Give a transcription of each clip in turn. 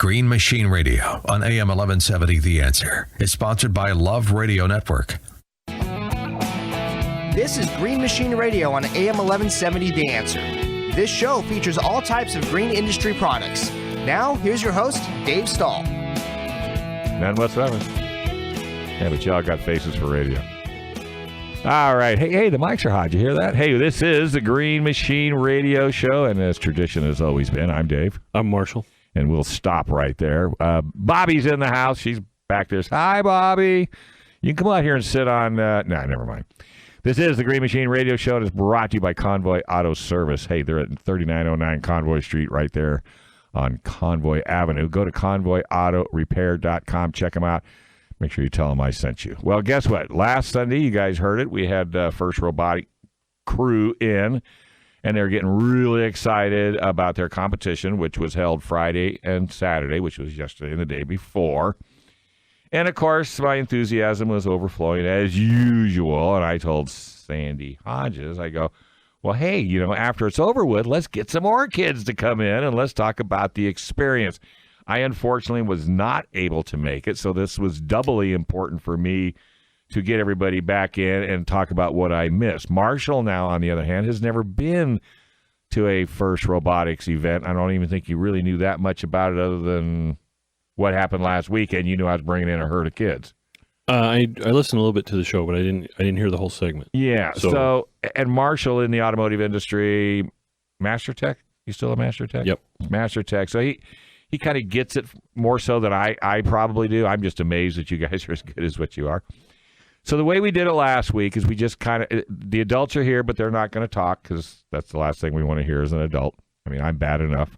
Green Machine Radio on AM 1170 The Answer is sponsored by Love Radio Network. This is Green Machine Radio on AM 1170 The Answer. This show features all types of green industry products. Now, here's your host, Dave Stahl. None whatsoever. Yeah, but y'all got faces for radio. All right. Hey, the mics are hot. Did you hear that? Hey, this is the Green Machine Radio Show, and as tradition has always been, I'm Dave. I'm Marshall. And we'll stop right there. Bobby's in the house. She's back there. Hi, Bobby. You can come out here and sit on... never mind. This is the Green Machine Radio Show, and it's brought to you by Convoy Auto Service. Hey, they're at 3909 Convoy Street right there on Convoy Avenue. Go to convoyautorepair.com. Check them out. Make sure you tell them I sent you. Well, guess what? Last Sunday, you guys heard it. We had First Robotic crew in, and they're getting really excited about their competition, which was held Friday and Saturday, which was yesterday and the day before. And, of course, my enthusiasm was overflowing as usual, and I told Sandy Hodges, I go, well, hey, after it's over with, let's get some more kids to come in and let's talk about the experience. I, unfortunately, was not able to make it, so this was doubly important for me to get everybody back in and talk about what I missed. Marshall, now, on the other hand, has never been to a First Robotics event. I don't even think he really knew that much about it other than what happened last weekend. You knew I was bringing in a herd of kids. I listened a little bit to the show, but I didn't hear the whole segment. Yeah. So and Marshall in the automotive industry, Master Tech. You still a Master Tech? Yep. Master Tech. So he kind of gets it more so than I probably do. I'm just amazed that you guys are as good as what you are. So the way we did it last week is we just kind of, the adults are here, but they're not going to talk because that's the last thing we want to hear as an adult. I mean, I'm bad enough,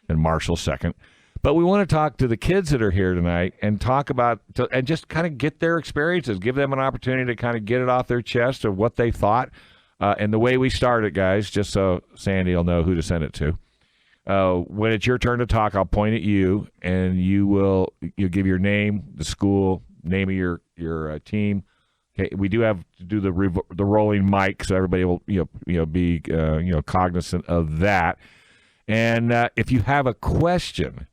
and Marshall's second. But we want to talk to the kids that are here tonight and talk about, and just kind of get their experiences, give them an opportunity to kind of get it off their chest of what they thought. And the way we started, guys, just so Sandy will know who to send it to. When it's your turn to talk, I'll point at you, and you'll give your name, the school, name of your team. Okay, we do have to do the rolling mic, so everybody will be cognizant of that. And if you have a question,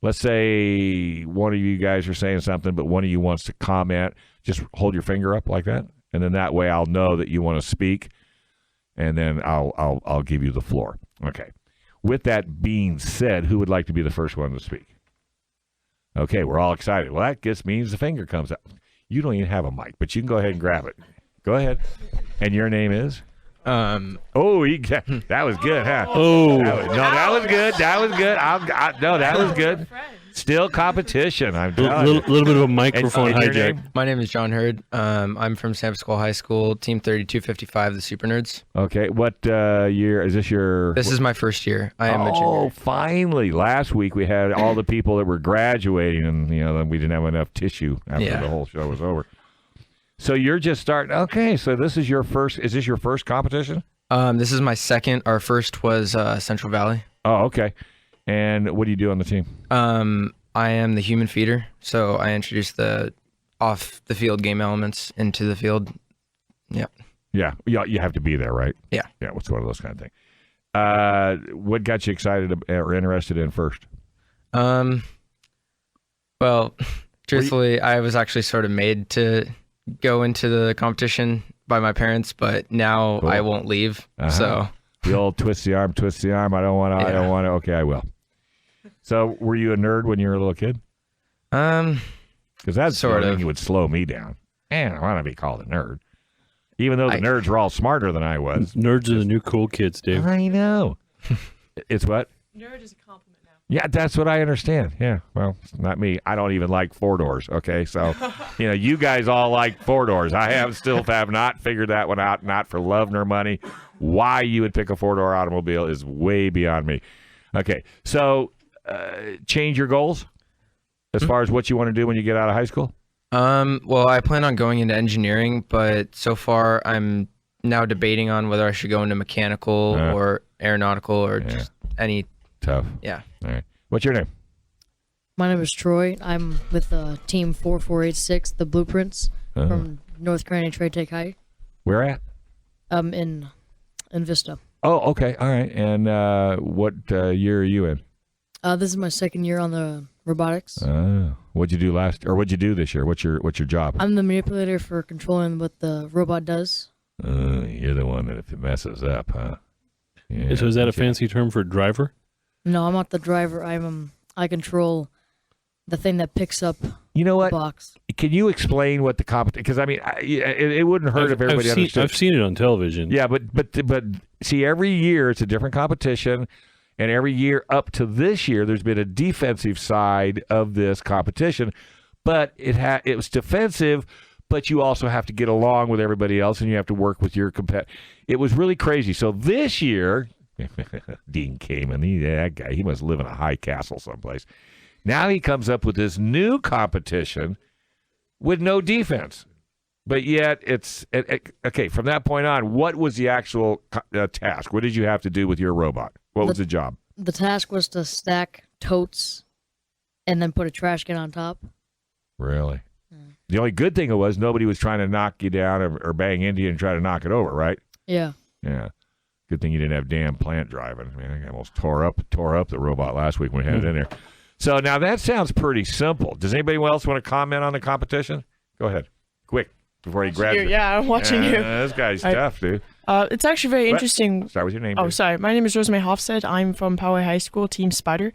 let's say one of you guys are saying something, but one of you wants to comment, just hold your finger up like that, and then that way I'll know that you want to speak, and then I'll give you the floor. Okay. With that being said, who would like to be the first one to speak? Okay, we're all excited. Well, that just means the finger comes up. You don't even have a mic, but you can go ahead and grab it. Go ahead. And your name is? That was good, huh? That was good. That was good. That was good. Still competition. I'm telling you. Little bit of a microphone hijack. My name is John Hurd. I'm from San Francisco High School, Team 3255, the Super Nerds. Okay, what year is this? This is my first year. I am a junior. Oh, finally! Last week we had all the people that were graduating, and then we didn't have enough tissue after the whole show was over. So you're just starting. Okay, so this is your first. Is this your first competition? This is my second. Our first was Central Valley. Oh, okay. And what do you do on the team? I am the human feeder, so I introduce the off-the-field game elements into the field. Yeah. Yeah, you have to be there, right? Yeah. Yeah, it's one of those kind of things. What got you excited or interested in first? Well, truthfully, I was actually sort of made to go into the competition by my parents, but now I won't leave, so... The old twist the arm. I don't want to. Okay, I will. So, were you a nerd when you were a little kid? Because that's sort of. You would slow me down. Man, I want to be called a nerd. Even though the nerds were all smarter than I was. Nerds are the new cool kids, Dave. I know. It's what? Nerd is a compliment now. Yeah, that's what I understand. Yeah, well, not me. I don't even like four doors. Okay, so you guys all like four doors. I still have not figured that one out. Not for love nor money. Why you would pick a four-door automobile is way beyond me. Okay, so change your goals as far as what you want to do when you get out of high school? Well, I plan on going into engineering, but so far I'm now debating on whether I should go into mechanical or aeronautical or just any. Tough. Yeah. All right. What's your name? My name is Troy. I'm with Team 4486, the Blueprints, from North Carolina Trade Tech High. Where at? In Vista. Oh, okay. All right. And what year are you in? This is my second year on the robotics. What'd you do what'd you do this year? What's your job? I'm the manipulator for controlling what the robot does. You're the one that if it messes up, huh? Yeah. So is that a fancy term for driver? No, I'm not the driver. I control the thing that picks up You know what? the box. Can you explain what the competition? Because I mean, it wouldn't hurt if everybody understood. I've seen it on television. Yeah, but see, every year it's a different competition, and every year up to this year, there's been a defensive side of this competition, but it was defensive. But you also have to get along with everybody else, and you have to work with your It was really crazy. So this year, Dean Kamen, that guy, he must live in a high castle someplace. Now he comes up with this new competition with no defense. But yet it's okay. From that point on, what was the actual task? What did you have to do with your robot? What was the job? The task was to stack totes and then put a trash can on top. Really? The only good thing was nobody was trying to knock you down or bang into you and try to knock it over, right? Yeah. Yeah. Good thing you didn't have damn plant driving. I mean, I almost tore up the robot last week when we had it in there. So now that sounds pretty simple. Does anybody else want to comment on the competition? Go ahead. Quick, before he grabs it. Yeah, I'm watching you. This guy's tough, dude. It's actually very interesting. Start with your name. Oh, please. sorry. My name is Rosemary Hofstedt. I'm from Poway High School, Team Spyder.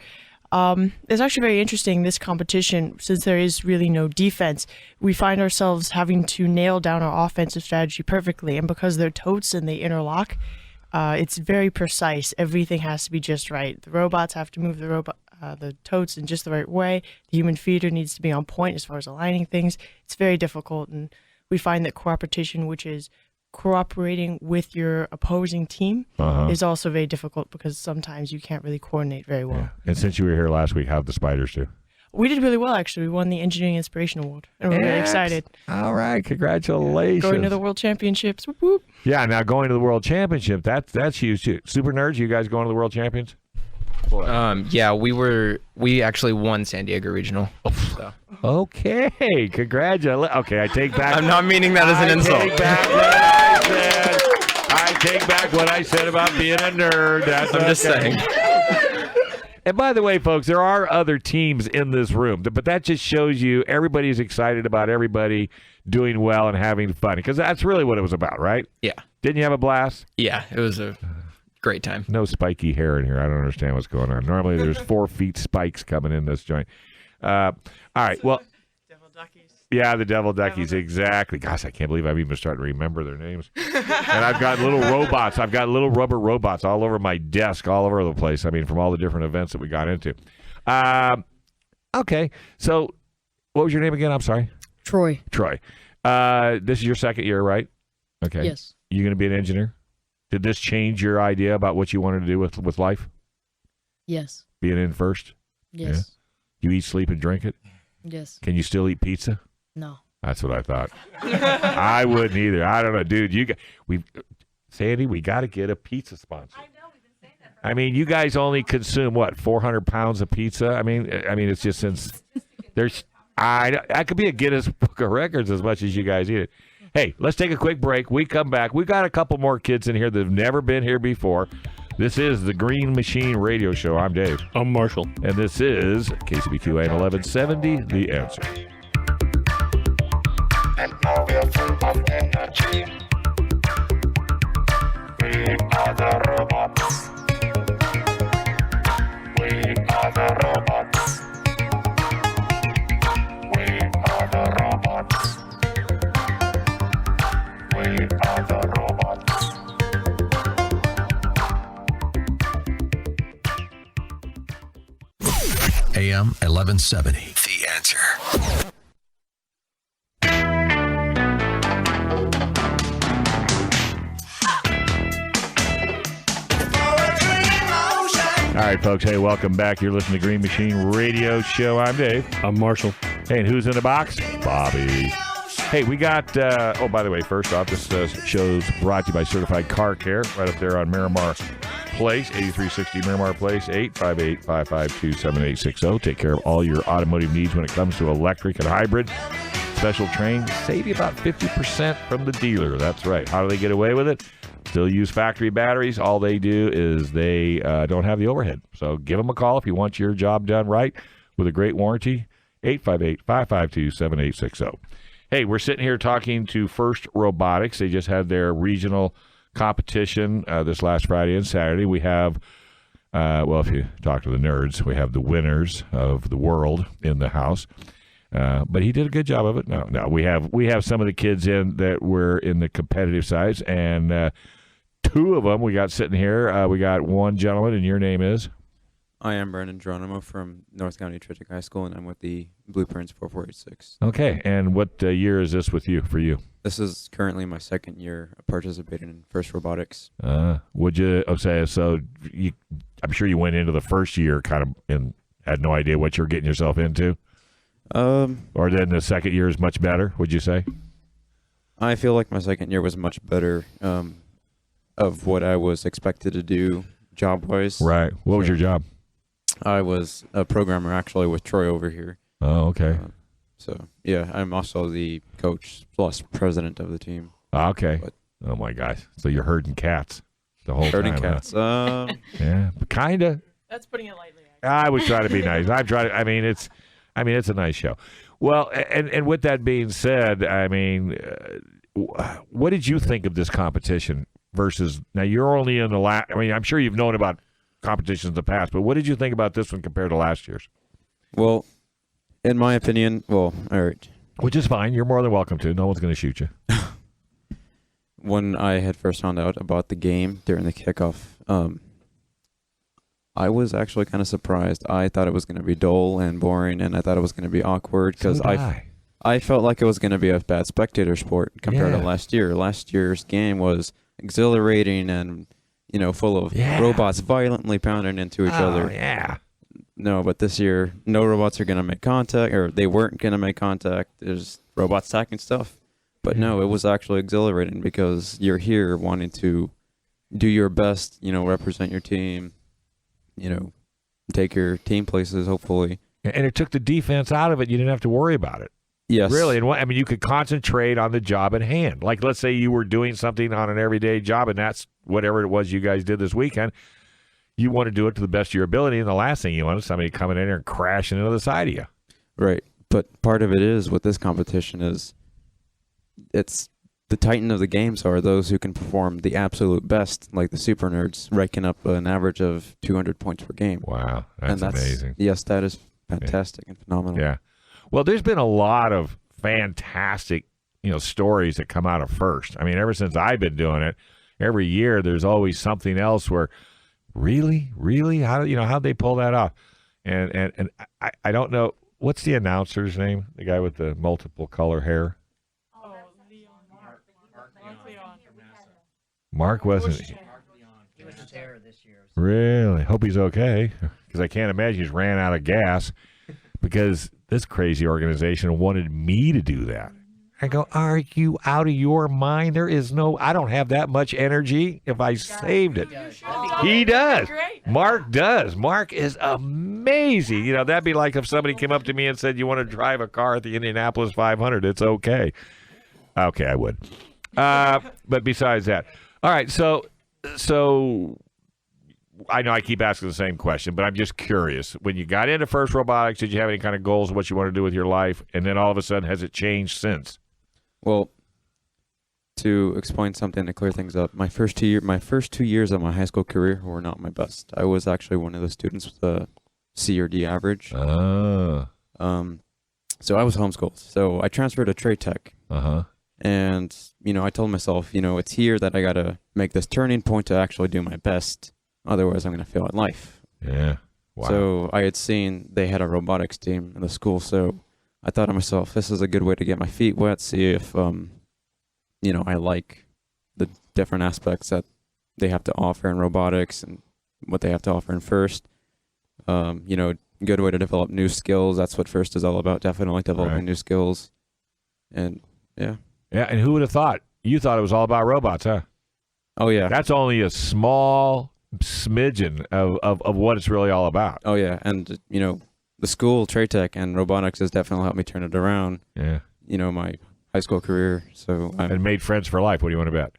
It's actually very interesting, this competition, since there is really no defense. We find ourselves having to nail down our offensive strategy perfectly. And because they're totes and they interlock, it's very precise. Everything has to be just right. The robots have to move the totes in just the right way. The human feeder needs to be on point as far as aligning things. It's very difficult. And we find that cooperation, which is cooperating with your opposing team, is also very difficult because sometimes you can't really coordinate very well. Yeah. And since you were here last week, how'd the Spiders do? We did really well, actually. We won the Engineering Inspiration Award, and we're really excited. All right, congratulations. Going to the World Championships. Whoop, whoop. Yeah, now going to the World Championship, that's huge too. Super Nerds, you guys going to the World Champions? Yeah, we actually won San Diego Regional. So. Okay, congratulations. Okay, I take back. I'm not meaning that as an insult. I take back what I said about being a nerd. That's I'm just saying. And by the way, folks, there are other teams in this room, but that just shows you everybody's excited about everybody doing well and having fun, because that's really what it was about, right? Yeah. Didn't you have a blast? Yeah, it was a great time. No spiky hair in here. I don't understand what's going on. Normally, there's 4 feet spikes coming in this joint. All right, well. Devil Duckies. Yeah, the Devil Duckies, exactly. Gosh, I can't believe I'm even starting to remember their names. And I've got little robots. I've got little rubber robots all over my desk, all over the place. I mean, from all the different events that we got into. Okay, so what was your name again? I'm sorry. Troy. This is your second year, right? Okay. Yes. You going to be an engineer? Did this change your idea about what you wanted to do with life? Yes. Being in first? Yes. Yeah. You eat, sleep, and drink it? Yes. Can you still eat pizza? No. That's what I thought. I wouldn't either. I don't know, dude. Sandy, we got to get a pizza sponsor. I know, we've been saying that. I mean, you guys only consume what, 400 pounds of pizza? I mean, it's just since there's. I could be a Guinness Book of Records as much as you guys eat it. Hey, let's take a quick break. We come back. We got a couple more kids in here that have never been here before. This is the Green Machine Radio Show. I'm Dave. I'm Marshall. And this is KCBQ AM 1170, The Answer. And now we are full of energy. We are the robots. We are the robots. We are the robots. We are the robots. AM 1170. The Answer. All right, folks. Hey, welcome back. You're listening to Green Machine Radio Show. I'm Dave. I'm Marshall. Hey, and who's in the box? Bobby. Hey, we got, by the way, first off, this show's brought to you by Certified Car Care, right up there on Miramar Place, 8360 Miramar Place, 858-552-7860. Take care of all your automotive needs when it comes to electric and hybrid. Special train, save you about 50% from the dealer. That's right. How do they get away with it? Still use factory batteries. All they do is they don't have the overhead. So give them a call if you want your job done right with a great warranty. 858-552-7860. Hey, we're sitting here talking to First Robotics. They just had their regional competition this last Friday and Saturday. We have, if you talk to the nerds, we have the winners of the world in the house. But he did a good job of it. No, we have some of the kids in that were in the competitive sides, and two of them we got sitting here. We got one gentleman, and your name is? I am Brandon Geronimo from North County Trinity High School, and I'm with the Blueprints 4486. Okay, and what year is this for you? This is currently my second year participating in First Robotics. Would you say so? I'm sure you went into the first year kind of and had no idea what you're getting yourself into. Or then the second year is much better, would you say? I feel like my second year was much better of what I was expected to do job-wise. Right. What was your job? I was a programmer actually with Troy over here. Oh, okay. Yeah, I'm also the coach plus president of the team. Okay. Oh, my gosh. So you're herding cats the whole herding time. Herding cats. Yeah, kind of. That's putting it lightly. I was trying to be nice. I've tried. It's a nice show. Well, and with that being said, what did you think of this competition versus now? You're only in the last. I'm sure you've known about competitions in the past, but what did you think about this one compared to last year's? Well, in my opinion, all right. Which is fine. You're more than welcome to. No one's going to shoot you. When I had first found out about the game during the kickoff, I was actually kind of surprised. I thought it was going to be dull and boring, and I thought it was going to be awkward because I felt like it was going to be a bad spectator sport compared to last year. Last year's game was exhilarating and full of robots violently pounding into each other. Yeah. No, but this year, no robots are going to make contact, or they weren't going to make contact. There's robots attacking stuff. But no, it was actually exhilarating because you're here wanting to do your best, represent your team, take your team places, hopefully. And it took the defense out of it. You didn't have to worry about it. Yes. Really. And you could concentrate on the job at hand. Like, let's say you were doing something on an everyday job, and that's whatever it was you guys did this weekend. You want to do it to the best of your ability, and the last thing you want is somebody coming in there and crashing into the side of you. Right. But part of it is, with this competition, is it's the titan of the games are those who can perform the absolute best, like the super nerds, raking up an average of 200 points per game. Wow. That's amazing. Yes, that is fantastic and phenomenal. Yeah. Well, there's been a lot of fantastic, stories that come out of First. Ever since I've been doing it, every year there's always something else where, really, how'd they pull that off? And I don't know, what's the announcer's name? The guy with the multiple color hair. Mark wasn't. He was a terror this year. Really? Hope he's okay, because I can't imagine he's ran out of gas because this crazy organization wanted me to do that. I go, are you out of your mind? I don't have that much energy if I saved it. He does. Mark does. Mark is amazing. That'd be like if somebody came up to me and said, you want to drive a car at the Indianapolis 500. It's okay. Okay, I would. But besides that. All right, so I know I keep asking the same question, but I'm just curious. When you got into First Robotics, did you have any kind of goals of what you want to do with your life? And then all of a sudden, has it changed since? Well, to explain something to clear things up, my first 2 years of my high school career were not my best. I was actually one of the students with a C or D average. Oh. So I was homeschooled. So I transferred to Trade Tech. Uh-huh. And, I told myself, it's here that I got to make this turning point to actually do my best. Otherwise, I'm going to fail at life. Yeah. Wow. So I had seen they had a robotics team in the school. So I thought to myself, this is a good way to get my feet wet, see if, I like the different aspects that they have to offer in robotics and what they have to offer in First. Good way to develop new skills. That's what First is all about, definitely developing new skills. And, yeah. Yeah, and who would have thought? You thought it was all about robots, huh? Oh, yeah. That's only a small smidgen of what it's really all about. Oh, yeah. And, the school, Trade Tech, and robotics has definitely helped me turn it around. Yeah. My high school career. So and made friends for life. What do you want to bet?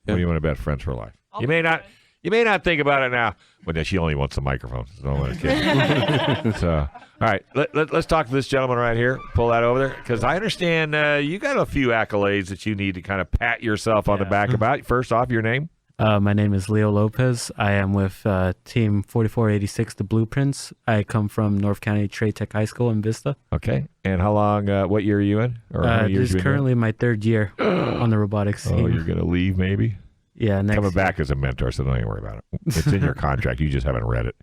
What do you want to bet? Friends for life. You may not think about it now, but she only wants the microphone. So I'm kidding. So, all right, let's talk to this gentleman right here. Pull that over there, because I understand you got a few accolades that you need to kind of pat yourself on the back about. First off, your name? My name is Leo Lopez. I am with Team 4486, the Blueprints. I come from North County Trade Tech High School in Vista. Okay. And how long, what year are you in? Or how many years this is currently my third year on the robotics team. Oh, you're going to leave maybe? Yeah, next Coming back as a mentor, so don't even worry about it. It's in your contract. You just haven't read it.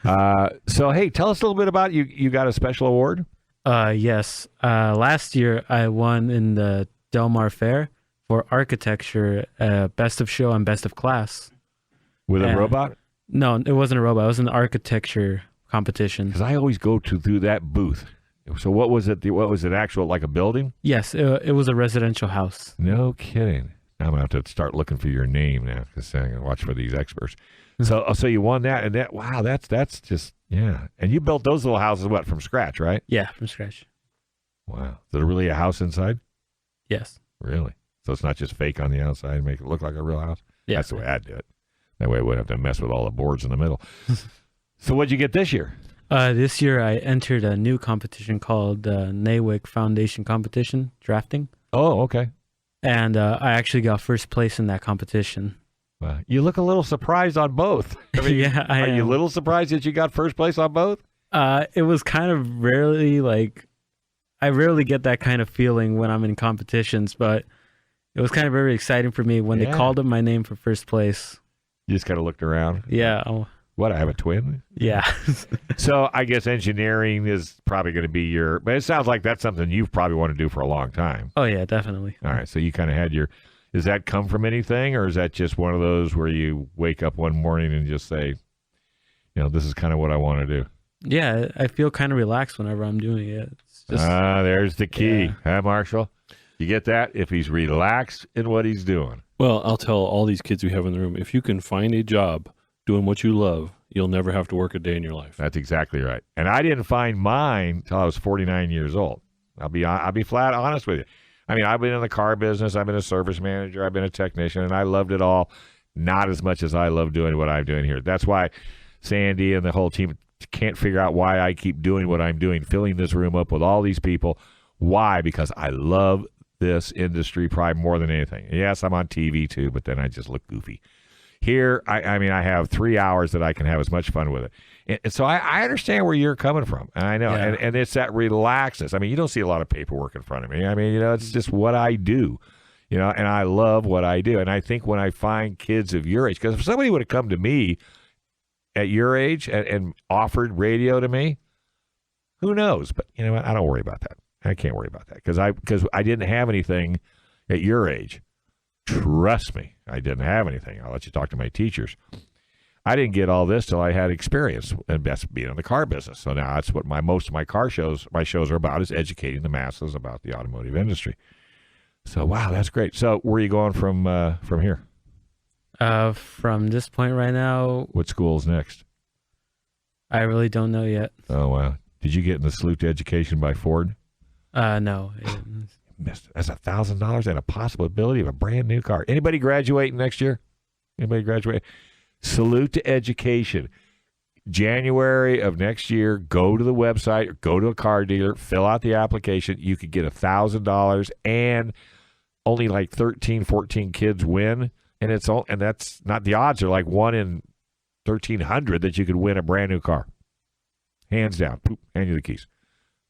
Yeah. So, hey, tell us a little bit about you. You got a special award? Yes. Last year, I won in the Del Mar Fair for architecture, best of show and best of class. With a robot? No, it wasn't a robot. It was an architecture competition. Because I always go through that booth. So what was it? What was it? Actual, like a building? Yes, it was a residential house. No kidding. I'm going to have to start looking for your name now, because I'm going to watch for these experts. So you won that, and wow, that's just, yeah. And you built those little houses, what, from scratch, right? Yeah, from scratch. Wow. Is there really a house inside? Yes. Really? So it's not just fake on the outside and make it look like a real house? Yeah. That's the way I'd do it. That way I wouldn't have to mess with all the boards in the middle. So what'd you get this year? This year I entered a new competition called NAWIC Foundation Competition, drafting. Oh, okay. And I actually got first place in that competition. Wow. You look a little surprised on both. I mean, yeah, I am. Are you a little surprised that you got first place on both? It was kind of rarely, I rarely get that kind of feeling when I'm in competitions, but it was kind of very exciting for me when they called up my name for first place. You just kind of looked around? Yeah. What, I have a twin? Yeah. So I guess engineering is probably going to be but it sounds like that's something you probably want to do for a long time. Oh, yeah, definitely. All right. So you kind of had does that come from anything, or is that just one of those where you wake up one morning and just say, this is kind of what I want to do? Yeah, I feel kind of relaxed whenever I'm doing it. It's just, there's the key, huh, Marshall? You get that? If he's relaxed in what he's doing. Well, I'll tell all these kids we have in the room, if you can find a job doing what you love, you'll never have to work a day in your life. That's exactly right. And I didn't find mine until I was 49 years old. I'll be flat honest with you. I mean, I've been in the car business. I've been a service manager. I've been a technician, and I loved it all. Not as much as I love doing what I'm doing here. That's why Sandy and the whole team can't figure out why I keep doing what I'm doing, filling this room up with all these people. Why? Because I love this industry probably more than anything. Yes, I'm on TV too, but then I just look goofy. Here, I mean, I have 3 hours that I can have as much fun with it. And so I understand where you're coming from. And I know. Yeah. And it's that relaxedness. I mean, you don't see a lot of paperwork in front of me. I mean, it's just what I do, and I love what I do. And I think when I find kids of your age, because if somebody would have come to me at your age and offered radio to me, who knows? But you know what? I don't worry about that. I can't worry about that because I didn't have anything at your age. Trust me, I didn't have anything. I'll let you talk to my teachers. I didn't get all this till I had experience and best being in the car business. So now that's what most of my shows are about, is educating the masses about the automotive industry. So wow, that's great. So where are you going from here? From this point right now. What school's next? I really don't know yet. Oh wow. Did you get in the Salute to Education by Ford? No. Missed it. That's $1,000 and a possibility of a brand new car. Anybody graduating next year? Anybody graduate? Salute to Education. January of next year, go to the website or go to a car dealer, fill out the application. You could get $1,000 and only like 13, 14 kids win. And that's not, the odds are like 1 in 1,300 that you could win a brand new car. Hands down. Poop, hand you the keys.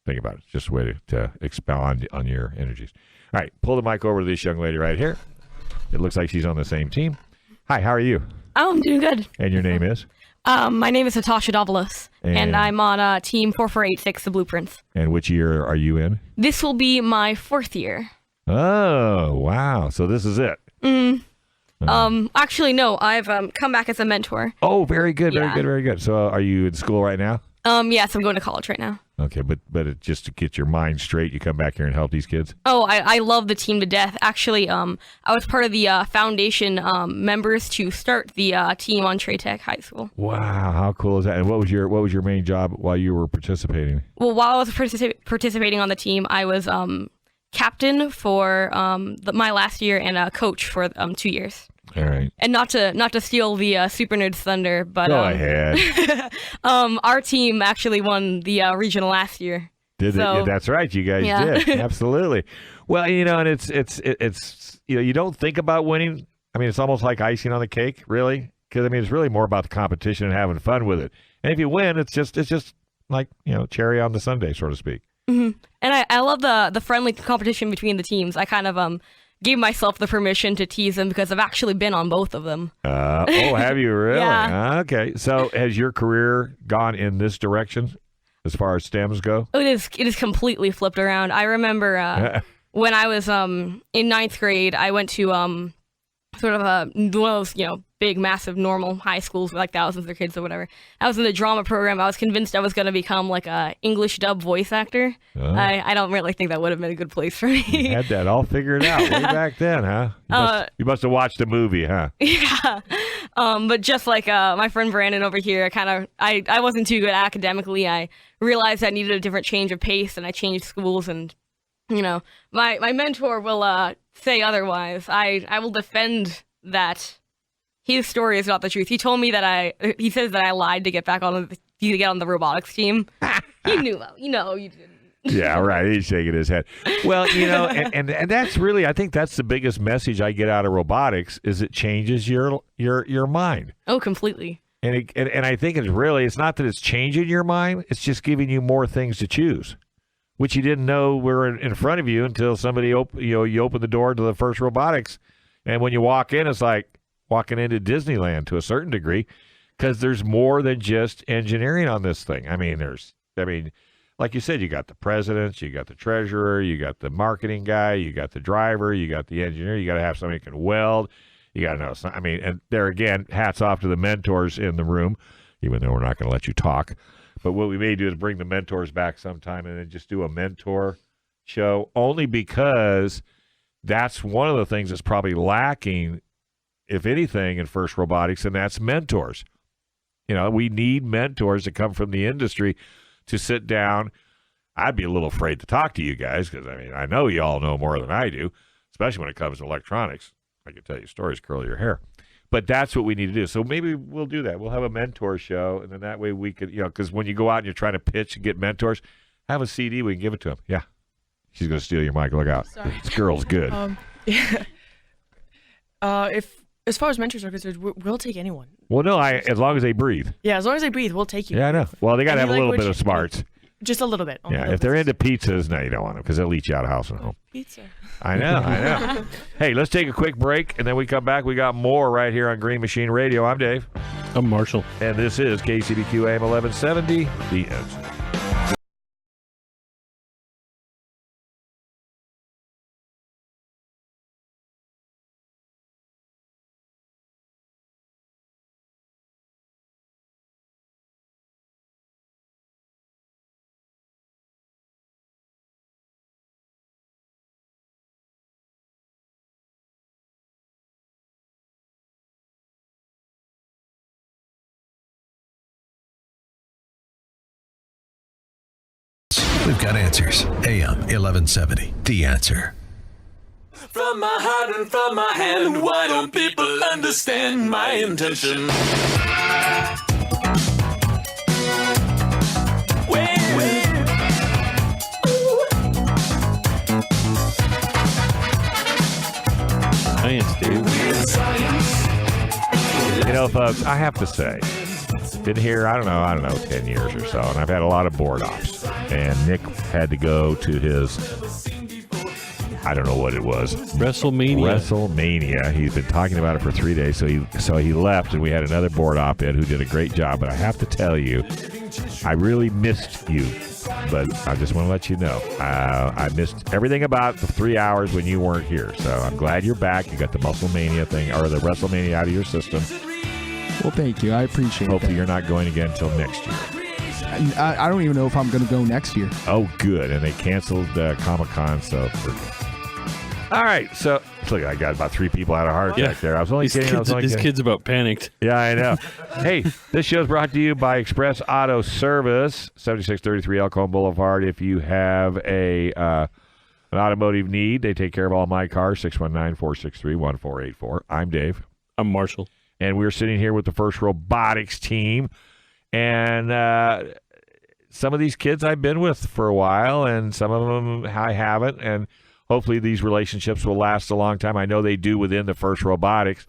Think about it. It's just a way to expound on your energies. All right, pull the mic over to this young lady right here. It looks like she's on the same team. Hi, how are you? Oh, I'm doing good. And your name is? My name is Natasha Davalos, and I'm on Team 4486, the Blueprints. And which year are you in? This will be my 4th year. Oh, wow. So this is it. Actually, no, I've come back as a mentor. Oh, very good, very good. So are you in school right now? Yes, I'm going to college right now. Okay, but just to get your mind straight, you come back here and help these kids? Oh, I love the team to death. Actually, I was part of the foundation members to start the team on Trade Tech High School. Wow, how cool is that? And what was your main job while you were participating? Well, while I was participating on the team, I was captain for my last year and a coach for 2 years. All right. And not to steal the Super Nerds thunder, but Go ahead. our team actually won the regional last year. Did so, it? Yeah, that's right. You guys did. Absolutely. Well, and it's you don't think about winning. I mean, it's almost like icing on the cake, really, because I mean, it's really more about the competition and having fun with it. And if you win, it's just like cherry on the sundae, so to speak. Mm-hmm. And I love the friendly competition between the teams. I kind of gave myself the permission to tease them because I've actually been on both of them. Have you really? Yeah. Okay. So has your career gone in this direction as far as stems go? It is completely flipped around. I remember when I was in 9th grade, I went to sort of one of those, big, massive, normal high schools with like thousands of kids or whatever. I was in the drama program. I was convinced I was going to become like a English dub voice actor. I don't really think that would have been a good place for me. You had that all figured out way back then, huh? You must have watched a movie, huh? Yeah. But just like my friend Brandon over here, I wasn't too good academically. I realized I needed a different change of pace, and I changed schools. And my mentor will say otherwise. I will defend that his story is not the truth. He told me that he says that I lied to get back on the robotics team. He knew, you didn't. Yeah, right. He's shaking his head. Well, and that's really, I think that's the biggest message I get out of robotics is it changes your mind. Oh, completely. And I think it's not that it's changing your mind. It's just giving you more things to choose, which you didn't know were in front of you until somebody you open the door to the first robotics, and when you walk in, it's like walking into Disneyland to a certain degree, because there's more than just engineering on this thing. I mean, like you said, you got the presidents, you got the treasurer, you got the marketing guy, you got the driver, you got the engineer. You got to have somebody who can weld. You got to know. I mean, and there again, hats off to the mentors in the room, even though we're not going to let you talk. But what we may do is bring the mentors back sometime and then just do a mentor show, only because that's one of the things that's probably lacking, if anything, in FIRST Robotics, and that's mentors. We need mentors to come from the industry to sit down. I'd be a little afraid to talk to you guys because, I know you all know more than I do, especially when it comes to electronics. I can tell you stories, curl your hair. But that's what we need to do. So maybe we'll do that. We'll have a mentor show, and then that way we could, because when you go out and you're trying to pitch and get mentors, have a CD, we can give it to them. Yeah. She's going to steal your mic. Look out. Sorry. This girl's good. Yeah. As far as mentors are concerned, we'll take anyone. Well, no, as long as they breathe. Yeah, as long as they breathe, we'll take you. Yeah, I know. Well, they got to have a little bit of smarts. Just a little bit. Yeah, if they're into pizzas, no, you don't want them because they'll eat you out of house and home. Pizza. I know. Hey, let's take a quick break, and then we come back. We got more right here on Green Machine Radio. I'm Dave. I'm Marshall. And this is KCBQ AM 1170, The Answer. We've got answers. AM 1170, The Answer. From my heart and from my hand, why don't people understand my intention? Science, dude. Folks, I have to say, been here, I don't know, 10 years or so, and I've had a lot of board ops. And Nick had to go to his, I don't know what it was. WrestleMania. He's been talking about it for 3 days, so he left, and we had another board op in who did a great job. But I have to tell you, I really missed you. But I just want to let you know, I missed everything about the 3 hours when you weren't here. So I'm glad you're back. You got the WrestleMania thing, or the WrestleMania out of your system. Well, thank you. I appreciate it. Hopefully you're not going again until next year. I don't even know if I'm going to go next year. Oh, good. And they canceled Comic-Con, so all right. So look, I got about 3 people out of heart attack there. I was only kidding. This kid's about panicked. Yeah, I know. Hey, this show is brought to you by Express Auto Service, 7633 Elkhorn Boulevard. If you have an automotive need, they take care of all my cars, 619-463-1484. I'm Dave. I'm Marshall. And we're sitting here with the First Robotics team. And some of these kids I've been with for a while, and some of them I haven't. And hopefully these relationships will last a long time. I know they do within the First Robotics.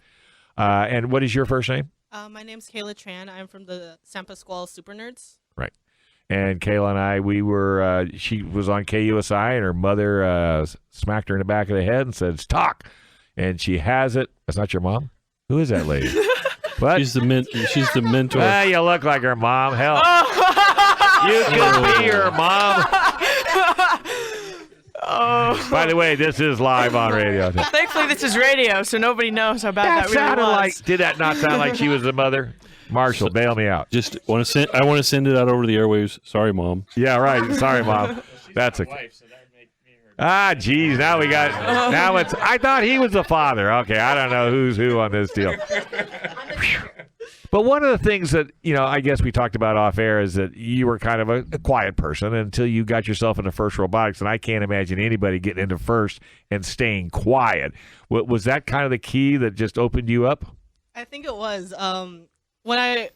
And what is your first name? My name's Kayla Tran. I'm from the San Pasquale Super Nerds. Right. And Kayla and I, we were, she was on KUSI, and her mother smacked her in the back of the head and said, "Talk." And she has it. That's not your mom? Who is that lady? What? She's the mentor. Ah, you look like her mom. Hell. You could be her mom. By the way, this is live on radio. Thankfully, this is radio, so nobody knows how bad that really sounded was. like. Did that not sound like she was the mother? Marshall, bail me out. I want to send it out over the airwaves. Sorry, Mom. Yeah, right. Sorry, Mom. That's a. Ah, geez. Now we got. Now it's. I thought he was the father. Okay, I don't know who's who on this deal. But one of the things that, I guess we talked about off air is that you were kind of a quiet person until you got yourself into First Robotics, and I can't imagine anybody getting into First and staying quiet. Was that kind of the key that just opened you up? I think it was.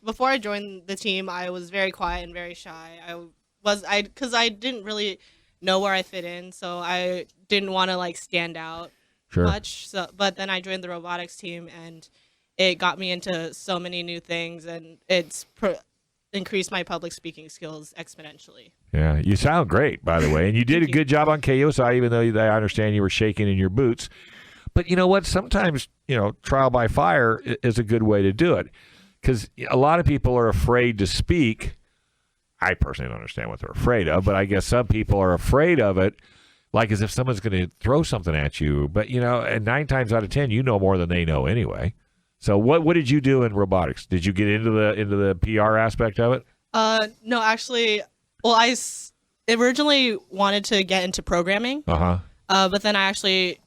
Before I joined the team, I was very quiet and very shy. Because I didn't really know where I fit in, so I didn't want to stand out much. So, but then I joined the robotics team, and it got me into so many new things, and it's increased my public speaking skills exponentially. Yeah, you sound great, by the way, and you did a good job on KUSI, even though I understand you were shaking in your boots. But you know what? Sometimes, trial by fire is a good way to do it, because a lot of people are afraid to speak. I personally don't understand what they're afraid of, but I guess some people are afraid of it, like as if someone's going to throw something at you. But, and 9 times out of 10, you know more than they know anyway. So what did you do in robotics? Did you get into the PR aspect of it? No, actually, well, I originally wanted to get into programming. But then I actually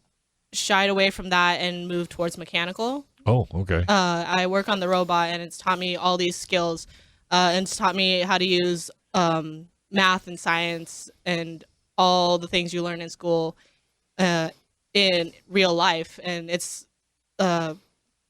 shied away from that and moved towards mechanical. Oh, okay. I work on the robot, and it's taught me all these skills. And it's taught me how to use math and science and all the things you learn in school in real life. And it's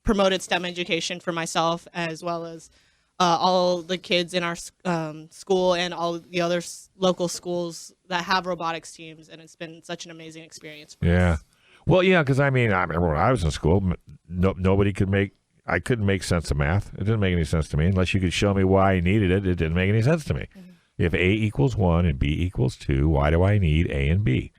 promoted STEM education for myself, as well as all the kids in our school and all the other local schools that have robotics teams. And it's been such an amazing experience for us. Well, yeah, because I remember when I was in school, nobody could I couldn't make sense of math. It didn't make any sense to me unless you could show me why I needed it. It didn't make any sense to me. Mm-hmm. If A equals 1 and B equals 2, why do I need A and B?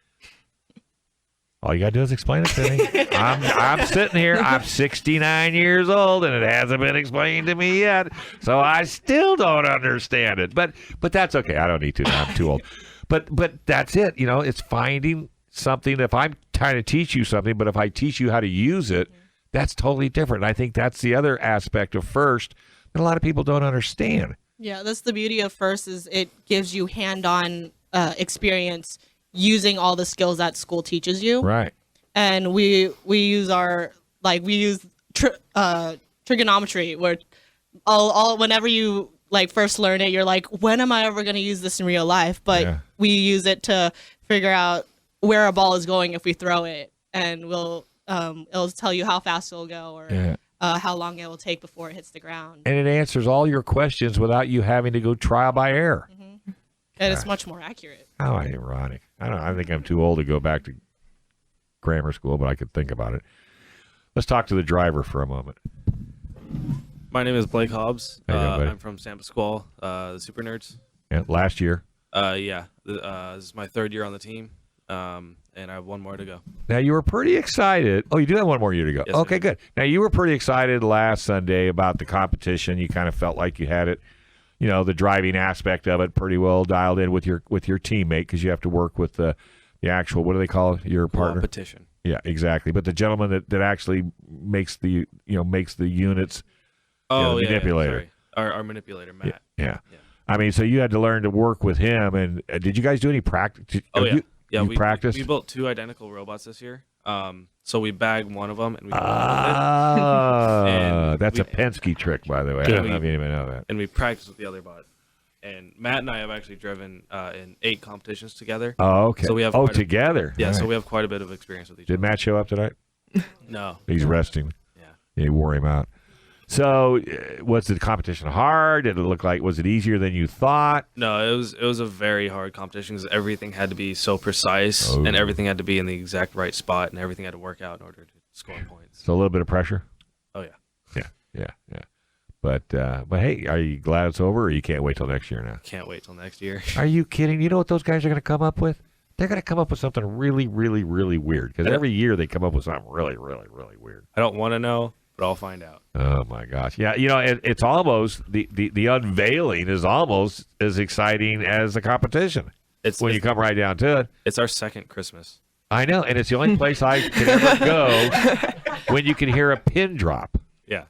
All you got to do is explain it to me. I'm sitting here. I'm 69 years old, and it hasn't been explained to me yet. So I still don't understand it. But that's okay. I don't need to. I'm too old. But that's it. It's finding something. If I'm trying to teach you something, but if I teach you how to use it, that's totally different. And I think that's the other aspect of First that a lot of people don't understand. Yeah, that's the beauty of First, is it gives you hand-on experience using all the skills that school teaches you. Right. And we use trigonometry, where all whenever you first learn it, you're like, when am I ever going to use this in real life? But we use it to figure out where a ball is going if we throw it, and it'll tell you how fast it'll go, or how long it will take before it hits the ground. And it answers all your questions without you having to go trial by error. Mm-hmm. And it's much more accurate. How ironic. I think I'm too old to go back to grammar school, but I could think about it. Let's talk to the driver for a moment. My name is Blake Hobbs. I'm from San Pasquale, the Super Nerds. Yeah, last year? This is my 3rd year on the team. And I have 1 more to go. Now, you were pretty excited. Oh, you do have 1 more year to go. Yes, okay, sir. good. Now, you were pretty excited last Sunday about the competition. You kind of felt like you had it, the driving aspect of it pretty well dialed in with your teammate, because you have to work with the actual, what do they call it, your partner? Competition. Yeah, exactly. But the gentleman that actually makes the units, the manipulator. Our manipulator, Matt. Yeah. So you had to learn to work with him. And did you guys do any practice? We practiced? We built 2 identical robots this year. So we bagged one of them, and we with it. That's a Penske trick, by the way. I don't know if you even know that. And we practiced with the other bot. And Matt and I have actually driven in 8 competitions together. Oh, okay. So we have together. Yeah, All so right. we have quite a bit of experience with each other. Did Matt show up tonight? No. He's resting. Yeah. You wore him out. So, was the competition hard? Did it look like, was it easier than you thought? No, it was a very hard competition because everything had to be so precise and everything had to be in the exact right spot and everything had to work out in order to score points. So a little bit of pressure? Oh, yeah. Yeah. But hey, are you glad it's over or you can't wait till next year now? Can't wait till next year. Are you kidding? You know what those guys are going to come up with? They're going to come up with something really, really, really weird because every year they come up with something really, really, really weird. I don't want to know, but I'll find out. Oh my gosh! Yeah, it's almost the unveiling is almost as exciting as the competition. When you come right down to it. It's our second Christmas. I know, and it's the only place I can ever go when you can hear a pin drop. Yeah.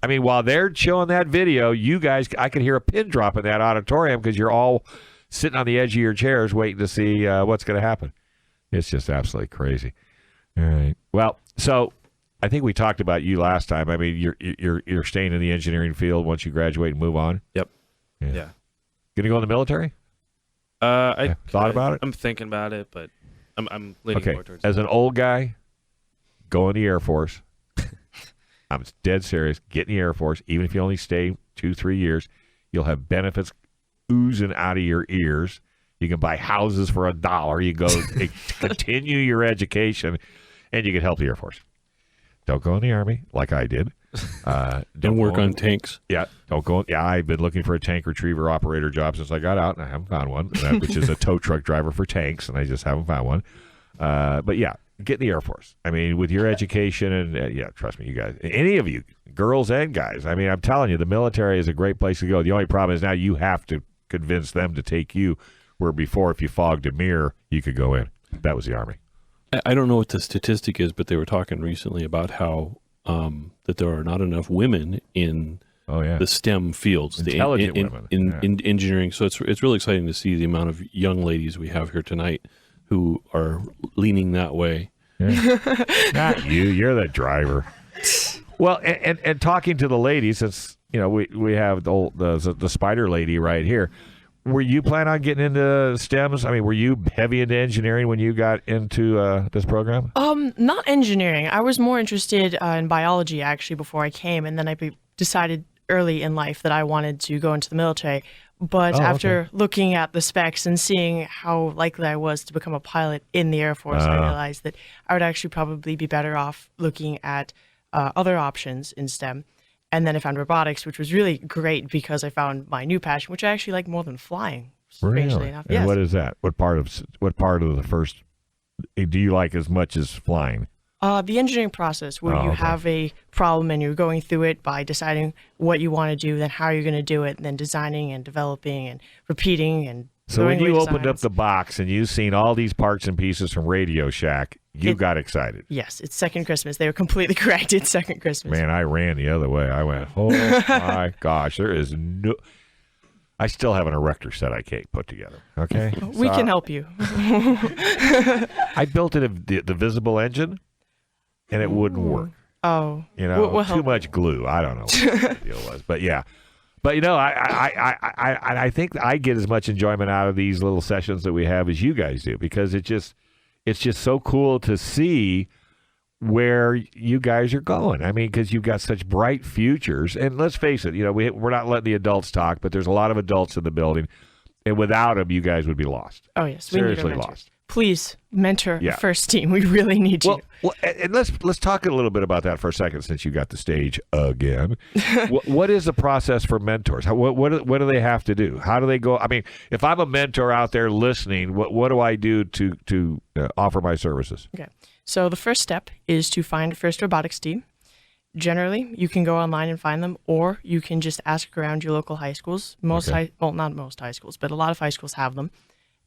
I mean, while they're showing that video, you guys, I can hear a pin drop in that auditorium because you're all sitting on the edge of your chairs waiting to see what's going to happen. It's just absolutely crazy. All right. Well, so I think we talked about you last time. I mean, you're staying in the engineering field once you graduate and move on. Yep. Yeah. Gonna go in the military? I thought about it. I'm thinking about it, but I'm leaning more towards. As an old guy, go in the Air Force. I'm dead serious. Get in the Air Force, even if you only stay 2-3 years. You'll have benefits oozing out of your ears. You can buy houses for $1. You go continue your education, and you can help the Air Force. Don't go in the Army like I did. Don't work on tanks. Yeah, don't go. Yeah, I've been looking for a tank retriever operator job since I got out, and I haven't found one, which is a tow truck driver for tanks, and I just haven't found one. But yeah, get in the Air Force. I mean, with your education and yeah, trust me, you guys, any of you, girls and guys. I mean, I'm telling you, the military is a great place to go. The only problem is now you have to convince them to take you, where before, if you fogged a mirror, you could go in. That was the Army. I don't know what the statistic is, but they were talking recently about how that there are not enough women in the STEM fields, intelligent women in engineering. So it's really exciting to see the amount of young ladies we have here tonight who are leaning that way. Yeah. Not you. You're the driver. Well, and talking to the ladies, since we have the Spyder lady right here. Were you planning on getting into STEMs? I mean, were you heavy into engineering when you got into this program? Not engineering. I was more interested in biology, actually, before I came. And then I decided early in life that I wanted to go into the military. But after looking at the specs and seeing how likely I was to become a pilot in the Air Force, I realized that I would actually probably be better off looking at other options in STEM. And then I found robotics, which was really great because I found my new passion, which I actually like more than flying. Strangely enough. And yes. What is that? What part of the first do you like as much as flying? The engineering process, where you have a problem and you're going through it by deciding what you want to do, then how you're going to do it, and then designing and developing and repeating and. So when you opened up the box and you've seen all these parts and pieces from Radio Shack, you got excited. Yes, it's second Christmas. They were completely correct. It's second Christmas. Man, I ran the other way. I went, oh my gosh, there is no. I still have an erector set I can't put together. Okay, we can help you. I built it the visible engine, and it wouldn't work. Oh, we'll too much glue. I don't know what the deal was, but yeah. But I think I get as much enjoyment out of these little sessions that we have as you guys do, because it's just so cool to see where you guys are going. I mean, because you've got such bright futures, and let's face it, we're not letting the adults talk, but there's a lot of adults in the building, and without them, you guys would be lost. Oh yes, seriously lost. Please mentor the first team. We really need you. Well, and let's talk a little bit about that for a second, since you got the stage again. What is the process for mentors? What do they have to do? How do they go? I mean, if I'm a mentor out there listening, what do I do to offer my services? Okay, so the first step is to find a first robotics team. Generally, you can go online and find them, or you can just ask around your local high schools. Not most high schools, but a lot of high schools have them.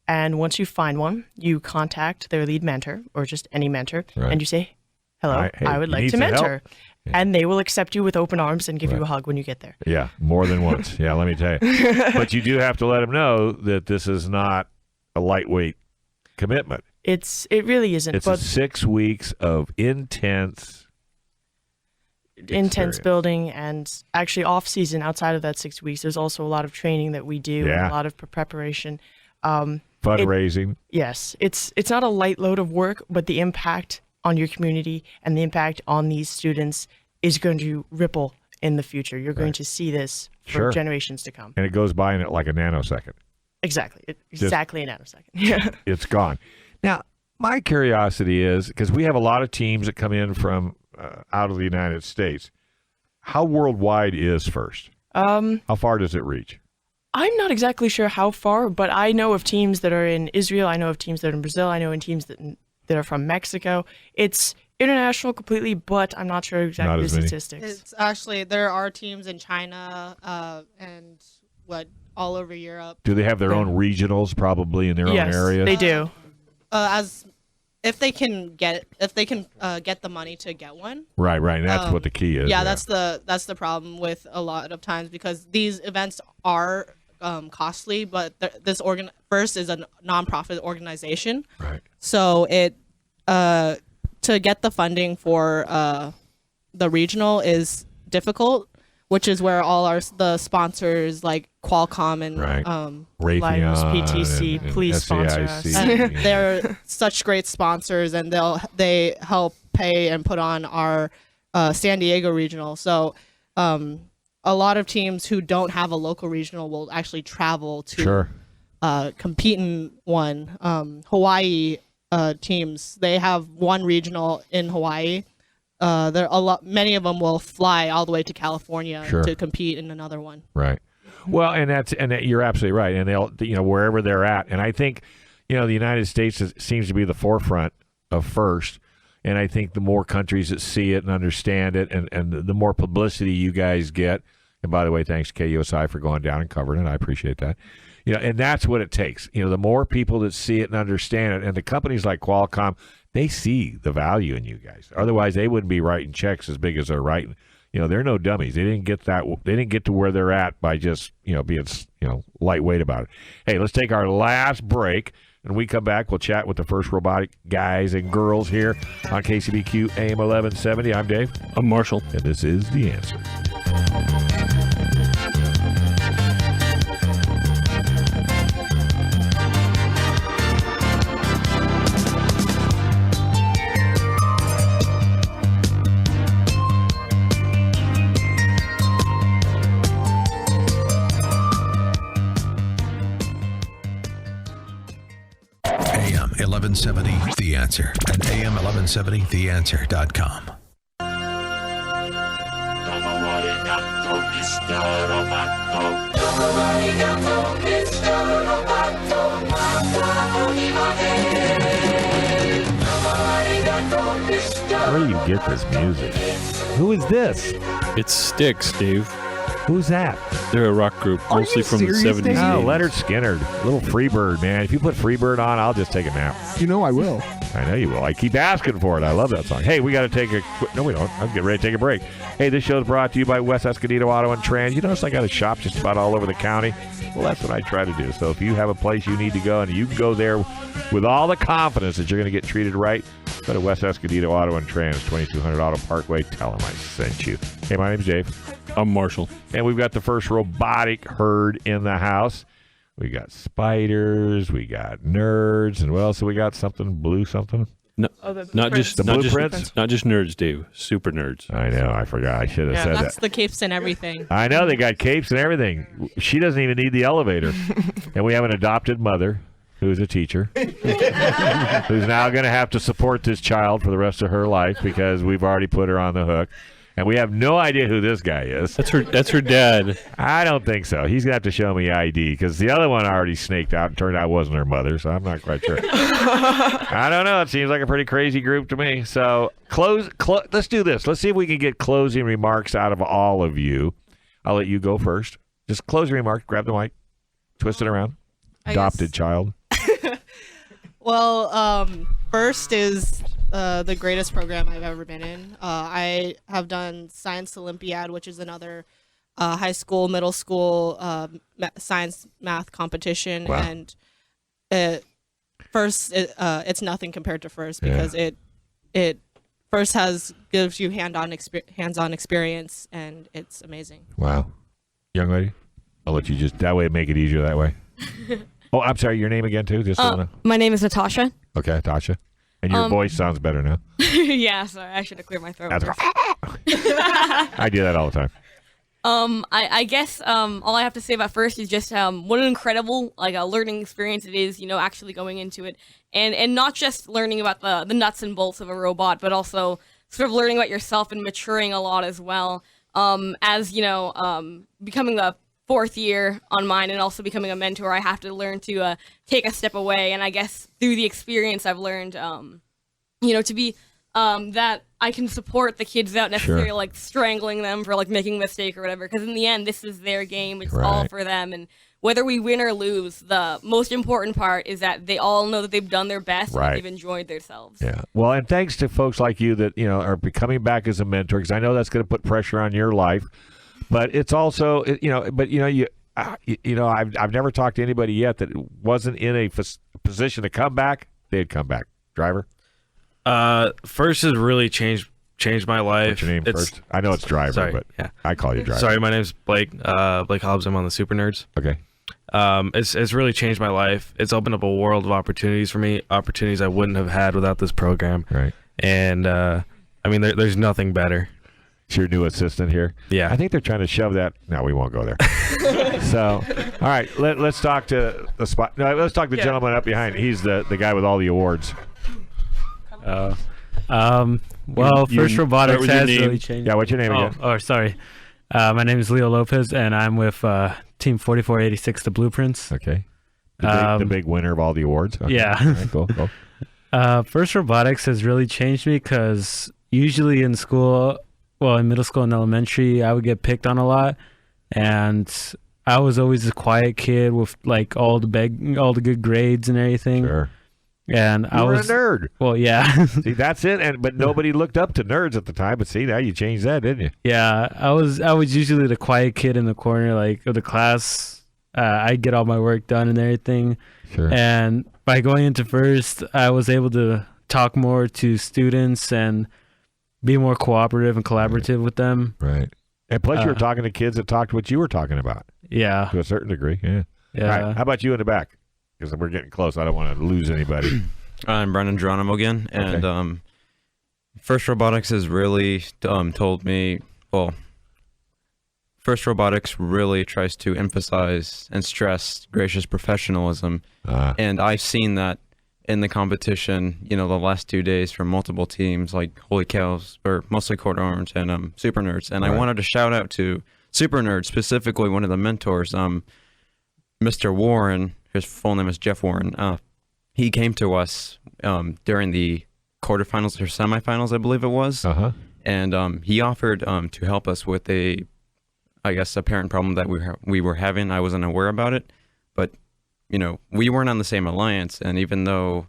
And once you find one, you contact their lead mentor, or just any mentor, and you say, hello, I would like to mentor. Yeah. And they will accept you with open arms and give you a hug when you get there. Yeah, more than once. Yeah, let me tell you. But you do have to let them know that this is not a lightweight commitment. It really isn't. It's 6 weeks of intense building, and actually off season, outside of that 6 weeks, there's also a lot of training that we do, and a lot of preparation. Fundraising. Yes, it's not a light load of work, but the impact on your community and the impact on these students is going to ripple in the future. You're going to see this for generations to come. And it goes by in like a nanosecond. Exactly. Exactly a nanosecond. Yeah. It's gone. Now, my curiosity is, because we have a lot of teams that come in from out of the United States, how worldwide is FIRST? How far does it reach? I'm not exactly sure how far, but I know of teams that are in Israel. I know of teams that are in Brazil. I know of teams that are from Mexico. It's international completely, but I'm not sure exactly the statistics. It's actually, there are teams in China and all over Europe. Do they have their own regionals probably in their own areas? They do. If they can get the money to get one. Right. And that's what the key is. Yeah, that's the problem with a lot of times, because these events are costly, but this FIRST is a nonprofit organization. Right. So it to get the funding for the regional is difficult, which is where all the sponsors like Qualcomm and Raytheon, PTC, please sponsor us. And they're such great sponsors, and they help pay and put on our San Diego regional. So a lot of teams who don't have a local regional will actually travel to compete in one. Hawaii teams, they have one regional in Hawaii. Many of them will fly all the way to California to compete in another one. Right. Well, and you're absolutely right. And they'll, wherever they're at. And I think, the United States seems to be the forefront of FIRST. And I think the more countries that see it and understand it, and the more publicity you guys get. And by the way, thanks to KUSI for going down and covering it. I appreciate that. And that's what it takes. The more people that see it and understand it, and the companies like Qualcomm, they see the value in you guys. Otherwise, they wouldn't be writing checks as big as they're writing. They're no dummies. They didn't get that. They didn't get to where they're at by just being lightweight about it. Hey, let's take our last break. When we come back, we'll chat with the FIRST robotic guys and girls here on KCBQ AM 1170. I'm Dave. I'm Marshall. And this is The Answer. AM 1170, The Answer, and AM1170TheAnswer.com. Where do you get this music? Who is this? It's Styx, Dave. Who's that? They're a rock group, mostly from the 70s. Oh, Leonard Skinner. Little Freebird, man. If you put Freebird on, I'll just take a nap. You know I will. I know you will. I keep asking for it. I love that song. Hey, we got to take a quick... No, we don't. I'm getting ready to take a break. Hey, this show is brought to you by West Escondido Auto and Trans. You notice I got a shop just about all over the county? Well, that's what I try to do. So if you have a place you need to go and you can go there with all the confidence that you're going to get treated right, go to West Escondido Auto and Trans, 2200 Auto Parkway. Tell them I sent you. Hey, my name's Dave. I'm Marshall. And we've got the FIRST robotic herd in the house. We got spiders, we got nerds, and what else? We got something blue, something. No, not just the blueprints. Not just nerds, Dave. Super nerds. I know. I forgot. I should have said that. That's the capes and everything. I know they got capes and everything. She doesn't even need the elevator. And we have an adopted mother who's a teacher, who's now going to have to support this child for the rest of her life because we've already put her on the hook. And we have no idea who this guy is. That's her dad. I don't think so. He's going to have to show me ID because the other one already snaked out and turned out wasn't her mother, so I'm not quite sure. I don't know. It seems like a pretty crazy group to me. So let's do this. Let's see if we can get closing remarks out of all of you. I'll let you go first. Just closing remarks. Grab the mic. Twist it around. Adopted child. Well, FIRST is the greatest program I've ever been in. I have done Science Olympiad, which is another high school, middle school science math competition. Wow. And FIRST, it's nothing compared to FIRST because it FIRST gives you hands-on experience, and it's amazing. Wow. Young lady, I'll let you just, that way make it easier that way. Oh, I'm sorry, your name again too? Just my name is Natasha. Okay, Natasha. And your voice sounds better now. Yeah, sorry, I should have cleared my throat. I do that all the time. I guess all I have to say about FIRST is just what an incredible learning experience it is, actually going into it, and not just learning about the nuts and bolts of a robot, but also sort of learning about yourself and maturing a lot as well. As becoming the 4th year on mine and also becoming a mentor, I have to learn to take a step away, and I guess through the experience I've learned, to be that I can support the kids without necessarily strangling them for making a mistake or whatever, because in the end this is their game, it's all for them, and whether we win or lose, the most important part is that they all know that they've done their best and they've enjoyed themselves. Yeah. Well, and thanks to folks like you that are coming back as a mentor, because I know that's going to put pressure on your life, but it's also I've never talked to anybody yet that wasn't in a position to come back. They'd come back. Driver. FIRST has really changed my life. What's your name first? I know it's Driver, sorry, but yeah. I call you Driver. Sorry, my name's Blake. Blake Hobbs. I'm on the Super Nerds. Okay. It's really changed my life. It's opened up a world of opportunities for me, opportunities I wouldn't have had without this program. Right. And there's nothing better. It's your new assistant here. Yeah. I think they're trying to shove that. No, we won't go there. So, all right, let's talk to the spot. No, let's talk to the gentleman up behind. He's the guy with all the awards. FIRST Robotics has really changed. Yeah, what's your name again? Oh, sorry. My name is Leo Lopez, and I'm with Team 4486, the Blueprints. Okay. The big winner of all the awards? Okay. Yeah. All right, cool. FIRST Robotics has really changed me because usually in school, in middle school and elementary, I would get picked on a lot, and I was always a quiet kid with all the good grades and everything. Sure. And I was a nerd. Well, yeah. See, that's it. But nobody looked up to nerds at the time. But see, now you changed that, didn't you? Yeah, I was usually the quiet kid in the corner, of the class. I'd get all my work done and everything. Sure. And by going into FIRST, I was able to talk more to students and be more cooperative and collaborative with them. Right. And plus, you were talking to kids that talked what you were talking about. Yeah. To a certain degree. Yeah. Yeah. All right. How about you in the back? Because we're getting close. I don't want to lose anybody. I'm Brendan Geronimo again, and FIRST Robotics has really told me, FIRST Robotics really tries to emphasize and stress gracious professionalism, and I've seen that in the competition, the last 2 days from multiple teams like Holy Cows, or mostly Court Orange and Super Nerds, and I wanted to shout out to Super Nerds, specifically one of the mentors, Mr. Warren. His full name is Jeff Warren. He came to us during the quarterfinals or semifinals, I believe it was. And he offered to help us with a parent problem that we were having. I wasn't aware about it, but we weren't on the same alliance, and even though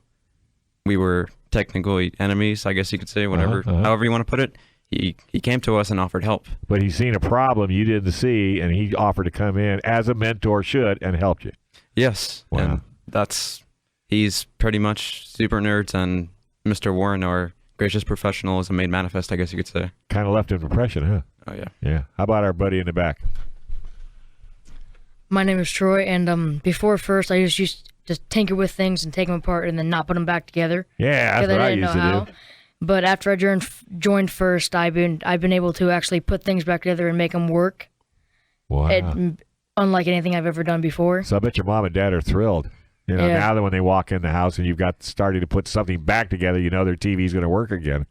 we were technically enemies, I guess you could say, whatever, however you want to put it, he came to us and offered help. But he's seen a problem you didn't see, and he offered to come in as a mentor should and helped you. Yes. Wow. And he's pretty much Super Nerds and Mr. Warren are gracious professionalism made manifest, I guess you could say. Kind of left an impression, huh? Oh, yeah. Yeah. How about our buddy in the back? My name is Troy, and before FIRST, I just used to just tinker with things and take them apart and then not put them back together. Yeah, that's what I used to do. But after I joined FIRST, I've been able to actually put things back together and make them work. Wow. Unlike anything I've ever done before. So I bet your mom and dad are thrilled. Now that when they walk in the house and you've got starting to put something back together, their TV's going to work again.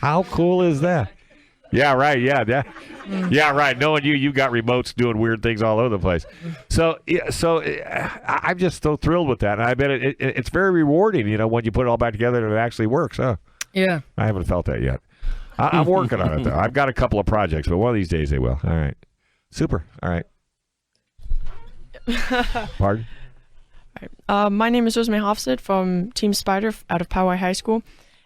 How cool is that? Yeah, right. Yeah, yeah, right. Knowing you've got remotes doing weird things all over the place. So I'm just so thrilled with that, and I bet it's very rewarding. When you put it all back together and it actually works. Huh? Yeah. I haven't felt that yet. I'm working on it though. I've got a couple of projects, but one of these days they will. All right. Super. All right. Pardon? My name is Rosemary Hofstedt from Team Spyder out of Poway High School,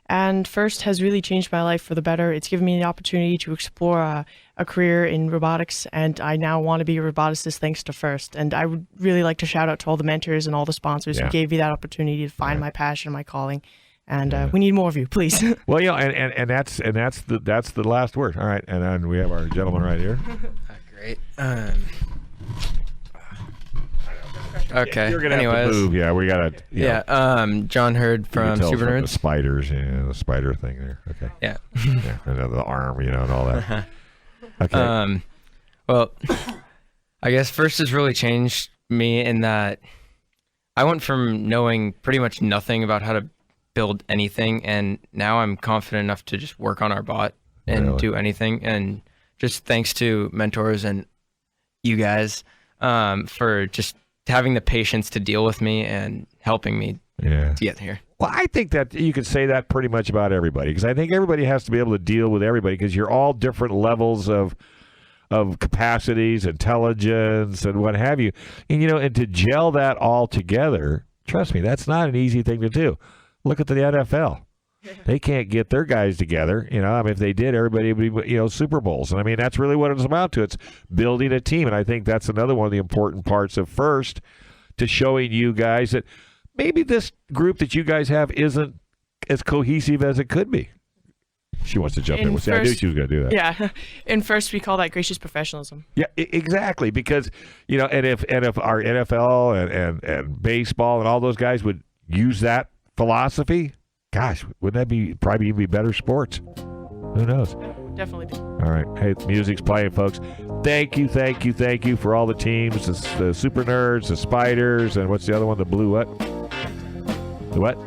and FIRST has really changed my life for the better. It's given me the opportunity to explore a career in robotics, and I now want to be a roboticist thanks to FIRST. And I would really like to shout out to all the mentors and all the sponsors who gave me that opportunity to find my passion, my calling. And we need more of you, please. Well, and that's the last word. All right, and then we have our gentleman right here. Great. Okay. You're gonna have to Anyways. move. Yeah, we gotta. John Hurd from Super The Nerds. spiders, the spider thing there. Okay. Yeah. And the arm, and all that. Okay. Well, I guess first has really changed me in that I went from knowing pretty much nothing about how to build anything, and now I'm confident enough to just work on our bot and do anything. And just thanks to mentors and you guys for just having the patience to deal with me and helping me to get here. Well, I think that you can say that pretty much about everybody, because I think everybody has to be able to deal with everybody, because you're all different levels of capacities, intelligence, and what have you. And, and to gel that all together, trust me, that's not an easy thing to do. Look at the NFL. They can't get their guys together. If they did, everybody would be, Super Bowls. And I mean, that's really what it's about to. It's building a team. And I think that's another one of the important parts of first, to showing you guys that maybe this group that you guys have isn't as cohesive as it could be. She wants to jump in. I knew she was going to do that. Yeah. In first, we call that gracious professionalism. Yeah, exactly. Because, and if our NFL and baseball and all those guys would use that philosophy, gosh, wouldn't that be probably even be better sports? Who knows? Definitely do. All right. Hey, music's playing, folks. Thank you for all the teams, the Super Nerds, the Spiders, and what's the other one? The Blue what? The what?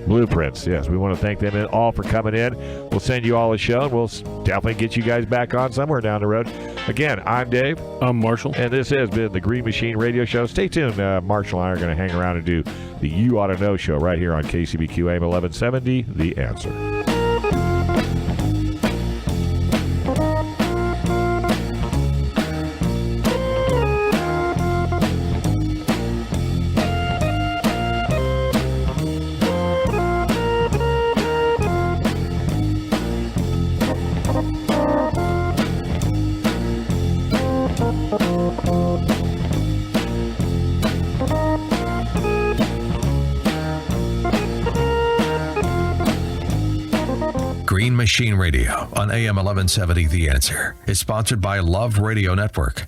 Blueprints. Yes, we want to thank them all for coming in. We'll send you all a show, and we'll definitely get you guys back on somewhere down the road. Again, I'm Dave. I'm Marshall. And this has been the Green Machine Radio Show. Stay tuned. Marshall and I are going to hang around and do the You Ought to Know show right here on KCBQ AM 1170, The Answer. Green Machine Radio on AM 1170 The Answer is sponsored by Love Radio Network.